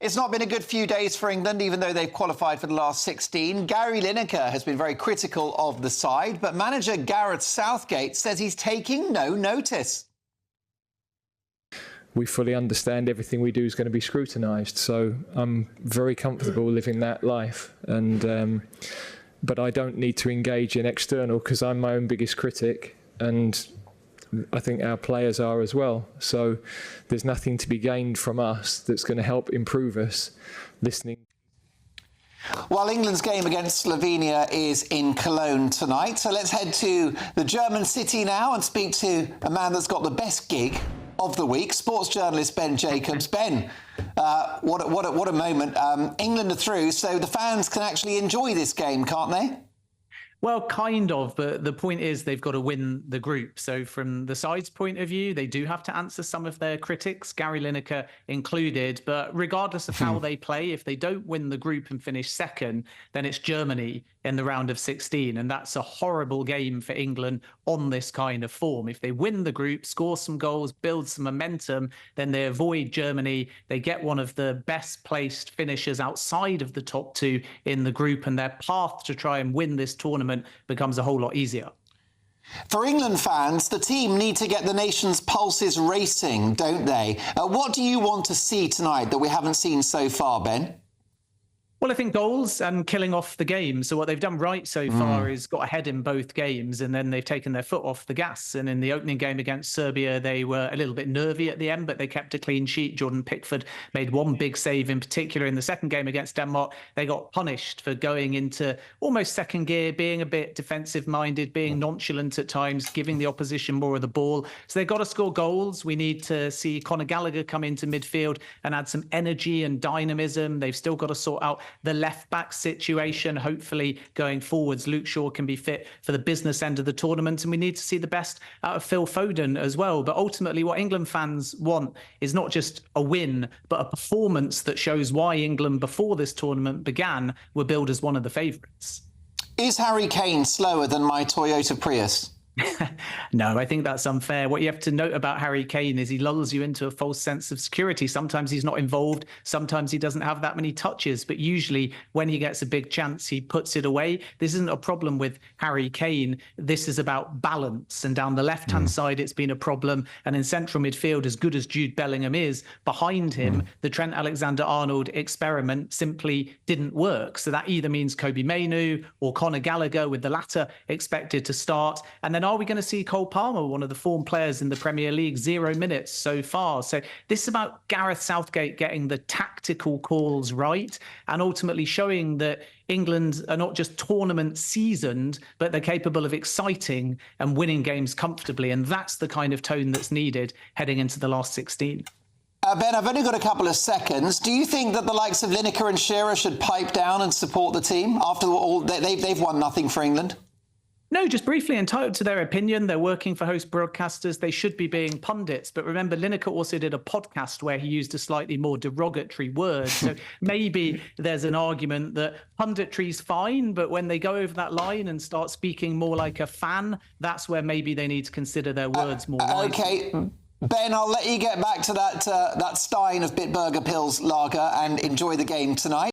It's not been a good few days for England, even though they've qualified for the last 16. Gary Lineker has been very critical of the side, but manager Gareth Southgate says he's taking no notice. We fully understand everything we do is going to be scrutinised, so I'm very comfortable living that life. But I don't need to engage in external because I'm my own biggest critic, and I think our players are as well. So there's nothing to be gained from us that's going to help improve us listening. Well, England's game against Slovenia is in Cologne tonight. So let's head to the German city now and speak to a man that's got the best gig of the week, sports journalist Ben Jacobs. Ben, what a moment. England are through, so the fans can actually enjoy this game, can't they? Well, kind of, but the point is they've got to win the group. So from the side's point of view, they do have to answer some of their critics, Gary Lineker included. But regardless of how they play, if they don't win the group and finish second, then it's Germany in the round of 16. And that's a horrible game for England on this kind of form. If they win the group, score some goals, build some momentum, then they avoid Germany. They get one of the best placed finishers outside of the top two in the group, and their path to try and win this tournament becomes a whole lot easier. For England fans, the team need to get the nation's pulses racing, don't they? What do you want to see tonight that we haven't seen so far, Ben? Well, I think goals and killing off the game. So what they've done right so far is got ahead in both games, and then they've taken their foot off the gas. And in the opening game against Serbia, they were a little bit nervy at the end, but they kept a clean sheet. Jordan Pickford made one big save in particular. In the second game against Denmark, they got punished for going into almost second gear, being a bit defensive-minded, being nonchalant at times, giving the opposition more of the ball. So they've got to score goals. We need to see Conor Gallagher come into midfield and add some energy and dynamism. They've still got to sort out the left-back situation. Hopefully, going forwards, Luke Shaw can be fit for the business end of the tournament, and we need to see the best out of Phil Foden as well. But ultimately, what England fans want is not just a win, but a performance that shows why England, before this tournament began, were billed as one of the favourites. Is Harry Kane slower than my Toyota Prius? No, I think that's unfair. What you have to note about Harry Kane is he lulls you into a false sense of security. Sometimes he's not involved. Sometimes he doesn't have that many touches. But usually when he gets a big chance, he puts it away. This isn't a problem with Harry Kane. This is about balance. And down the left-hand side, it's been a problem. And in central midfield, as good as Jude Bellingham is, behind him, the Trent Alexander-Arnold experiment simply didn't work. So that either means Kobbie Mainoo or Conor Gallagher, with the latter expected to start. And then are we going to see Cole Palmer, one of the form players in the Premier League, 0 minutes so far? So this is about Gareth Southgate getting the tactical calls right and ultimately showing that England are not just tournament seasoned, but they're capable of exciting and winning games comfortably. And that's the kind of tone that's needed heading into the last 16. Ben, I've only got a couple of seconds. Do you think that the likes of Lineker and Shearer should pipe down and support the team after all? They've won nothing for England. No, just briefly, entitled to their opinion. They're working for host broadcasters. They should be being pundits. But remember, Lineker also did a podcast where he used a slightly more derogatory word. So maybe there's an argument that punditry's fine, but when they go over that line and start speaking more like a fan, that's where maybe they need to consider their words more wisely. Okay. Ben, I'll let you get back to that Stein of Bitburger Pils lager and enjoy the game tonight.